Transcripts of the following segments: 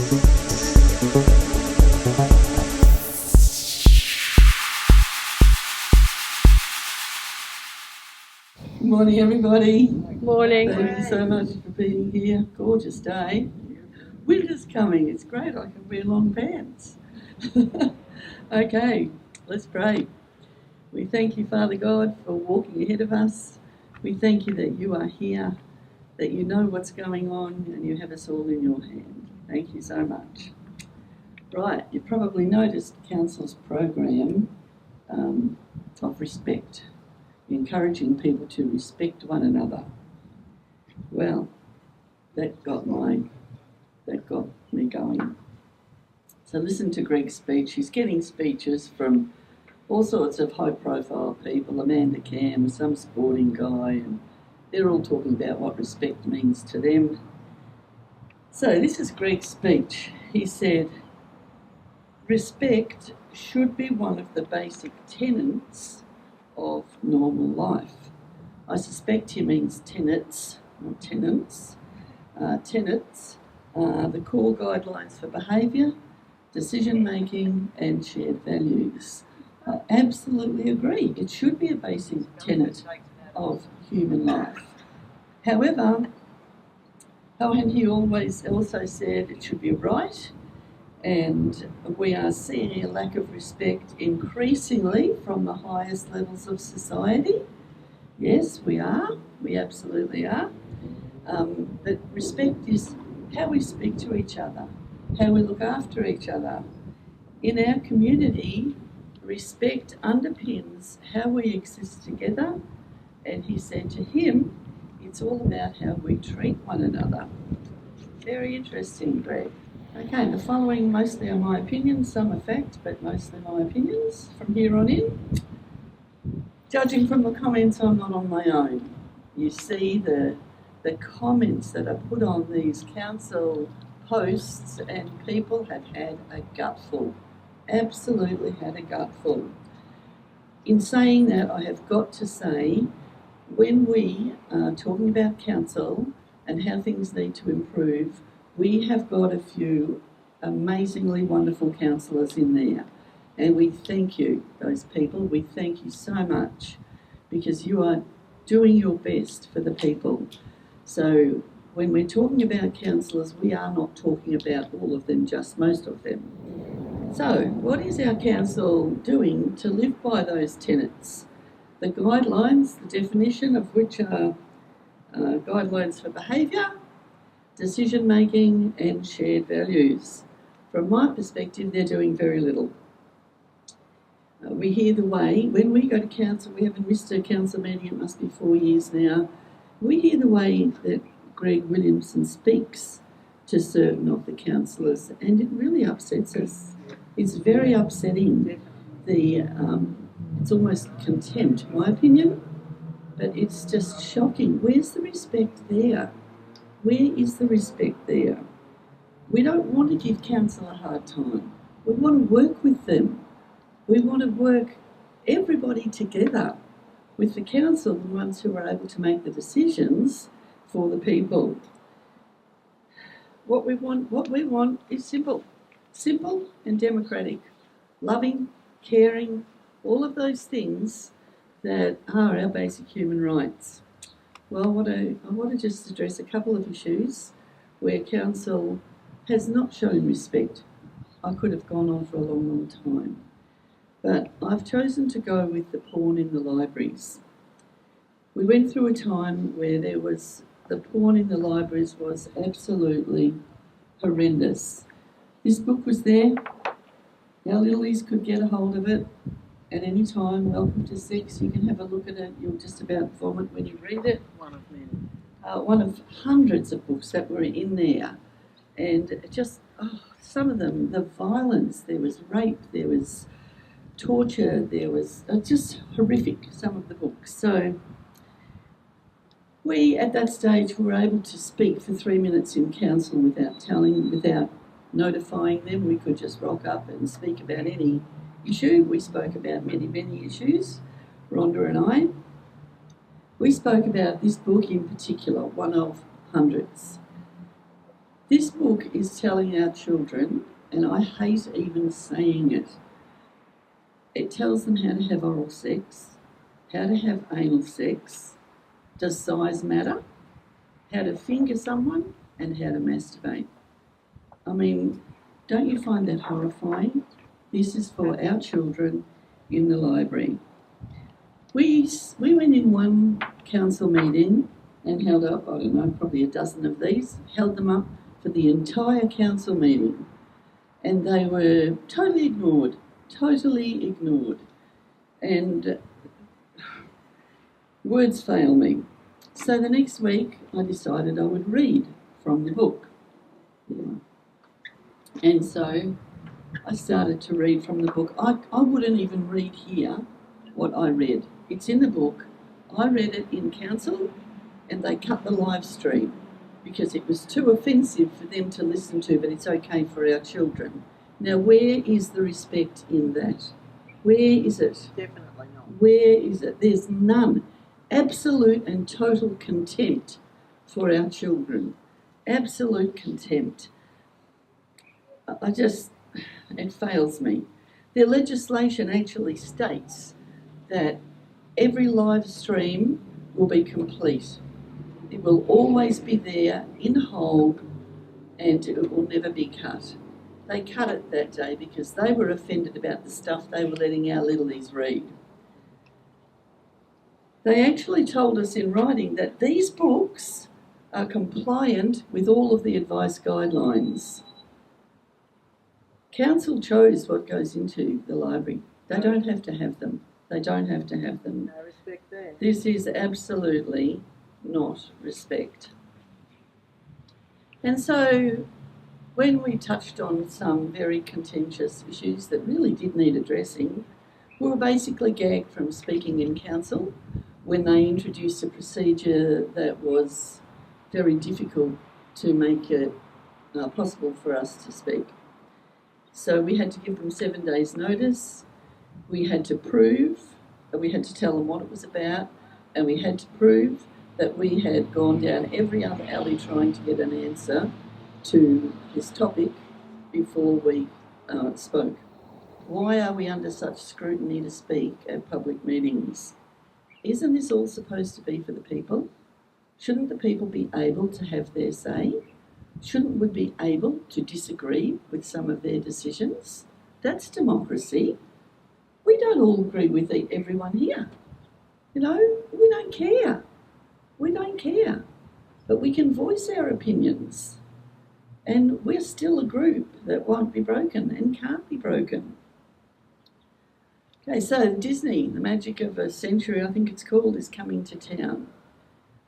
Good morning, everybody. Morning. Thank you so much for being here. Gorgeous day. Winter's coming. It's great. I can wear long pants. Okay, let's pray. We thank you, Father God, for walking ahead of us. We thank you that you are here, that you know what's going on, and you have us all in your hand. Thank you so much. Right, you probably noticed Council's program of respect, encouraging people to respect one another. Well, that got me going. So listen to Greg's speech. He's getting speeches from all sorts of high-profile people, Amanda Cam, some sporting guy, and they're all talking about what respect means to them. So this is Greg's speech. He said, respect should be one of the basic tenets of normal life. I suspect he means tenets, not tenants. Tenets are the core guidelines for behaviour, decision-making and shared values. I absolutely agree. It should be a basic tenet of human life. However, he always also said it should be right, and we are seeing a lack of respect increasingly from the highest levels of society. Yes, we are. We absolutely are. But respect is how we speak to each other, how we look after each other. In our community, respect underpins how we exist together, and he said to him, it's all about how we treat one another. Very interesting, Greg. Okay, the following mostly are my opinions, some are fact, but mostly my opinions from here on in. Judging from the comments, I'm not on my own. You see the comments that are put on these council posts, and people have had a gutful. Absolutely had a gutful. In saying that, I have got to say, when we are talking about council and how things need to improve, we have got a few amazingly wonderful councillors in there. And we thank you, those people. We thank you so much, because you are doing your best for the people. So when we're talking about councillors, we are not talking about all of them, just most of them. So what is our council doing to live by those tenets? The guidelines, the definition of which are guidelines for behaviour, decision-making and shared values. From my perspective, they're doing very little. We hear the way, when we go to council, we haven't missed a council meeting, it must be 4 years now, we hear the way that Greg Williamson speaks to certain of the councillors, and it really upsets us. It's very upsetting. It's almost contempt, in my opinion, but it's just shocking. Where's the respect there? Where is the respect there? We don't want to give council a hard time. We want to work with them. We want to work everybody together with the council, the ones who are able to make the decisions for the people. What we want is simple and democratic, loving, caring, all of those things that are our basic human rights. Well, I want to just address a couple of issues where council has not shown respect. I could have gone on for a long, long time, but I've chosen to go with the porn in the libraries. We went through a time where the porn in the libraries was absolutely horrendous. This book was there. Our littlies could get a hold of it at any time. Welcome to Sex. You can have a look at it. You'll just about vomit when you read it. One of many. One of hundreds of books that were in there. And just, some of them, the violence, there was rape, there was torture, there was just horrific, some of the books. So we, at that stage, were able to speak for 3 minutes in council without notifying them. We could just rock up and speak about any issue. We spoke about many, many issues, Rhonda and I. We spoke about this book in particular, one of hundreds. This book is telling our children, and I hate even saying it, it tells them how to have oral sex, how to have anal sex, does size matter, how to finger someone, and how to masturbate. I mean, don't you find that horrifying? This is for our children in the library. We went in one council meeting and held up, I don't know, probably a dozen of these, held them up for the entire council meeting. And they were totally ignored. And words fail me. So the next week I decided I would read from the book. And so I started to read from the book. I wouldn't even read here what I read. It's in the book. I read it in council and they cut the live stream because it was too offensive for them to listen to, but it's okay for our children. Now, where is the respect in that? Where is it? Definitely not. Where is it? There's none. Absolute and total contempt for our children. Absolute contempt. It fails me. Their legislation actually states that every live stream will be complete. It will always be there in whole and it will never be cut. They cut it that day because they were offended about the stuff they were letting our littlies read. They actually told us in writing that these books are compliant with all of the advice guidelines. Council chose what goes into the library. They don't have to have them. They don't have to have them. No respect there. This is absolutely not respect. And so when we touched on some very contentious issues that really did need addressing, we were basically gagged from speaking in council when they introduced a procedure that was very difficult to make it possible for us to speak. So we had to give them 7 days' notice. We had to tell them what it was about, and we had to prove that we had gone down every other alley trying to get an answer to this topic before we spoke. Why are we under such scrutiny to speak at public meetings? Isn't this all supposed to be for the people? Shouldn't the people be able to have their say? Shouldn't we be able to disagree with some of their decisions? That's democracy. We don't all agree with everyone here. You know, we don't care. We don't care. But we can voice our opinions. And we're still a group that won't be broken and can't be broken. Okay, so Disney, the magic of a century, I think it's called, is coming to town.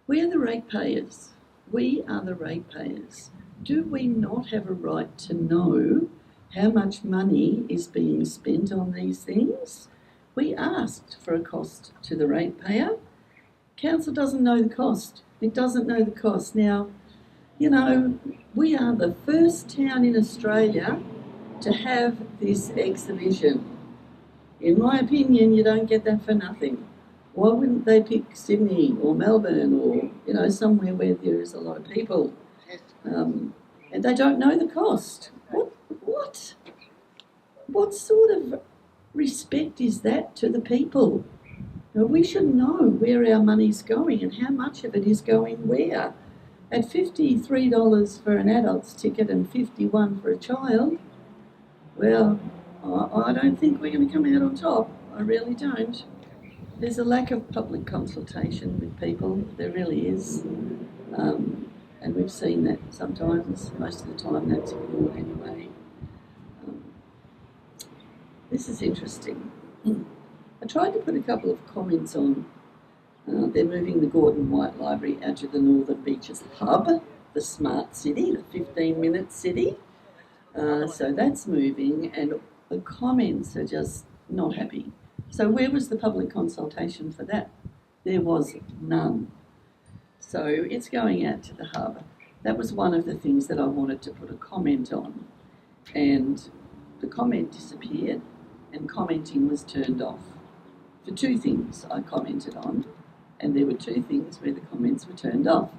We are the ratepayers. We are the ratepayers. Do we not have a right to know how much money is being spent on these things? We asked for a cost to the ratepayer. Council doesn't know the cost. It doesn't know the cost. Now, you know, we are the first town in Australia to have this exhibition. In my opinion, you don't get that for nothing. Why wouldn't they pick Sydney or Melbourne or, you know, somewhere where there is a lot of people? And they don't know the cost. What sort of respect is that to the people? Now, we should know where our money's going and how much of it is going where. At $53 for an adult's ticket and $51 for a child, well, I don't think we're going to come out on top. I really don't. There's a lack of public consultation with people. There really is. And we've seen that sometimes. Most of the time that's ignored anyway. This is interesting. I tried to put a couple of comments on. They're moving the Gordon White Library out to the Northern Beaches Hub, the smart city, the 15-minute city. So that's moving, and the comments are just not happy. So where was the public consultation for that? There was none. So it's going out to the hub. That was one of the things that I wanted to put a comment on. And the comment disappeared and commenting was turned off. For 2 things I commented on, and there were 2 things where the comments were turned off.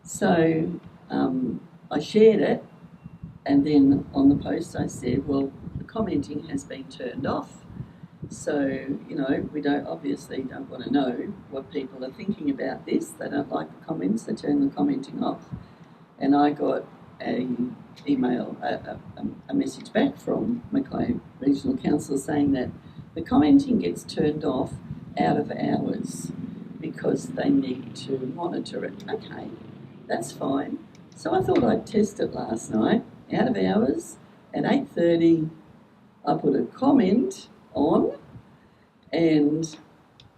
So I shared it, and then on the post I said, well, the commenting has been turned off. So, you know, we obviously don't want to know what people are thinking about this. They don't like the comments, they turn the commenting off. And I got a message back from Mackay Regional Council saying that the commenting gets turned off out of hours because they need to monitor it. Okay, that's fine. So I thought I'd test it last night, out of hours, at 8:30. I put a comment on and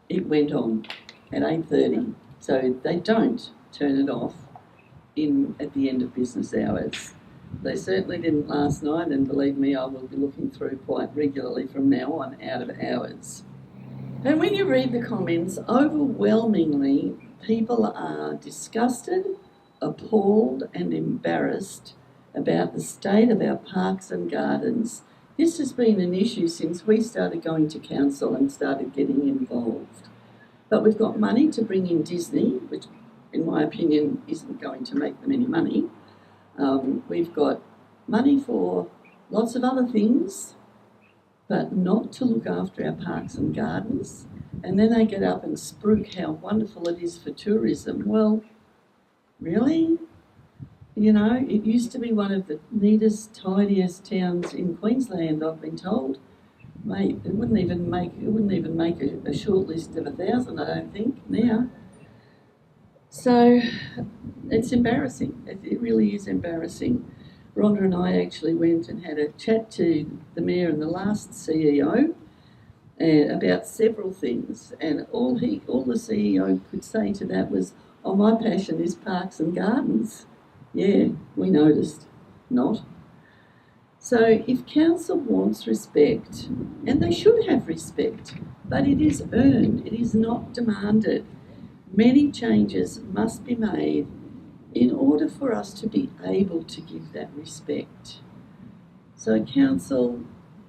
it went on at 8:30. So they don't turn it off at the end of business hours. They certainly didn't last night, and believe me, I will be looking through quite regularly from now on out of hours. And when you read the comments, overwhelmingly people are disgusted, appalled and embarrassed about the state of our parks and gardens. This has been an issue since we started going to council and started getting involved. But we've got money to bring in Disney, which in my opinion isn't going to make them any money. We've got money for lots of other things, but not to look after our parks and gardens. And then they get up and spruik how wonderful it is for tourism. Well, really? You know, it used to be one of the neatest, tidiest towns in Queensland, I've been told. Mate, it wouldn't even make a short list of 1,000, I don't think, now. So it's embarrassing. It really is embarrassing. Rhonda and I actually went and had a chat to the Mayor and the last CEO about several things, and all the CEO could say to that was, oh, my passion is parks and gardens. Yeah, we noticed. Not. So if council wants respect, and they should have respect, but it is earned, it is not demanded. Many changes must be made in order for us to be able to give that respect. So council,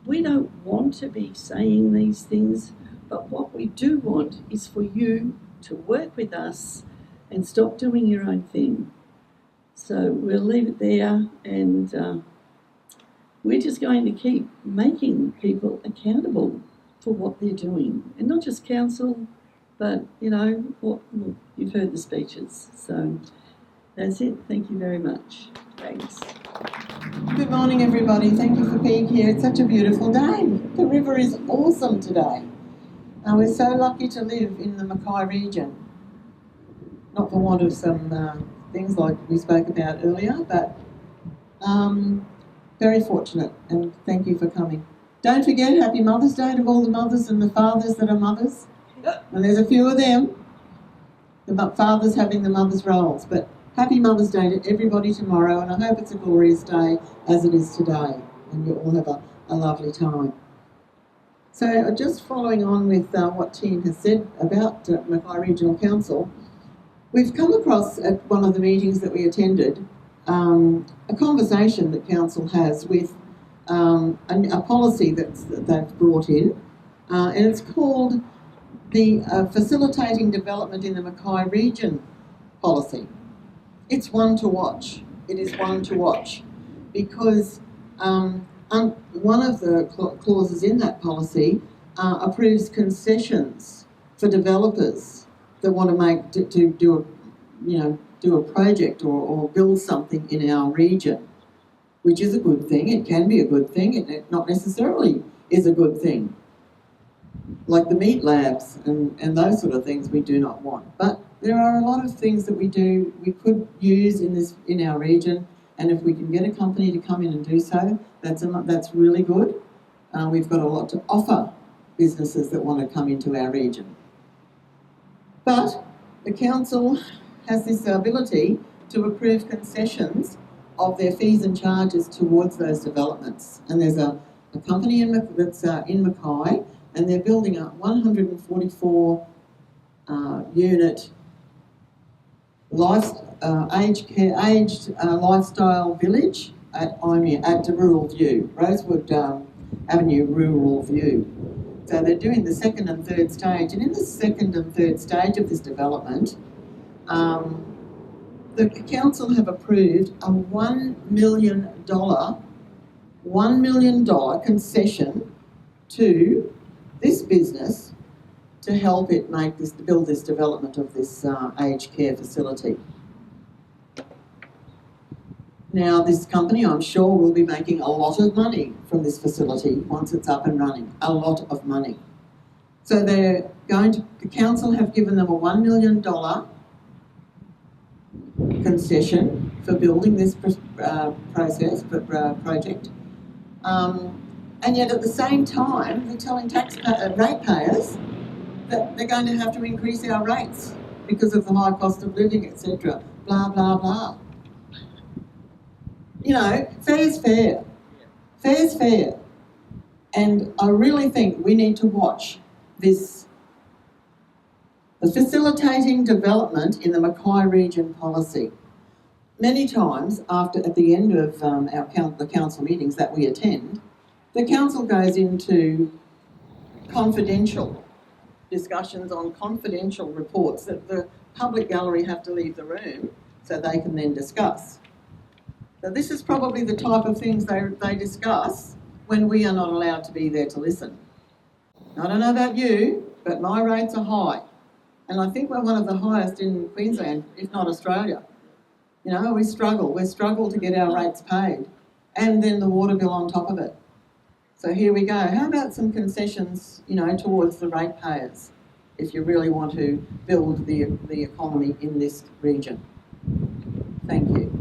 we don't want to be saying these things, but what we do want is for you to work with us and stop doing your own thing. So we'll leave it there, and we're just going to keep making people accountable for what they're doing. And not just council, but, you know, you've heard the speeches. So that's it. Thank you very much. Thanks. Good morning, everybody. Thank you for being here. It's such a beautiful day. The river is awesome today. We're so lucky to live in the Mackay region. Not for want of some things like we spoke about earlier, but very fortunate, and thank you for coming. Don't forget, happy Mother's Day to all the mothers and the fathers that are mothers. And there's a few of them, the fathers having the mother's roles. But happy Mother's Day to everybody tomorrow, and I hope it's a glorious day as it is today, and you all have a lovely time. So just following on with what Tim has said about Mackay Regional Council, we've come across at one of the meetings that we attended a conversation that council has with a policy that they've brought in, and it's called the Facilitating Development in the Mackay Region policy. It's one to watch. It is one to watch because one of the clauses in that policy approves concessions for developers that want to do a project or build something in our region, which is a good thing. It can be a good thing. It not necessarily is a good thing. Like the meat labs and those sort of things we do not want. But there are a lot of things that we could use in our region, and if we can get a company to come in and do so, that's really good. We've got a lot to offer businesses that want to come into our region. But the council has this ability to approve concessions of their fees and charges towards those developments. And there's a company that's in Mackay, and they're building a 144 unit aged lifestyle village at Rural View, Rosewood Avenue, Rural View. So they're doing the second and third stage, and in the second and third stage of this development, the council have approved a $1 million concession to this business to help it build this development of this aged care facility. Now, this company, I'm sure, will be making a lot of money from this facility once it's up and running, a lot of money. So the council have given them a $1 million concession for building this project. And yet at the same time, they're telling ratepayers that they're going to have to increase our rates because of the high cost of living, etc. Blah, blah, blah. You know, fair's fair. Fair's fair. And I really think we need to watch the facilitating development in the Mackay region policy. Many times at the end of the council meetings that we attend, the council goes into confidential discussions on confidential reports that the public gallery have to leave the room so they can then discuss. So this is probably the type of things they discuss when we are not allowed to be there to listen. I don't know about you, but my rates are high. And I think we're one of the highest in Queensland, if not Australia. You know, we struggle to get our rates paid. And then the water bill on top of it. So here we go. How about some concessions, you know, towards the ratepayers, if you really want to build the economy in this region? Thank you.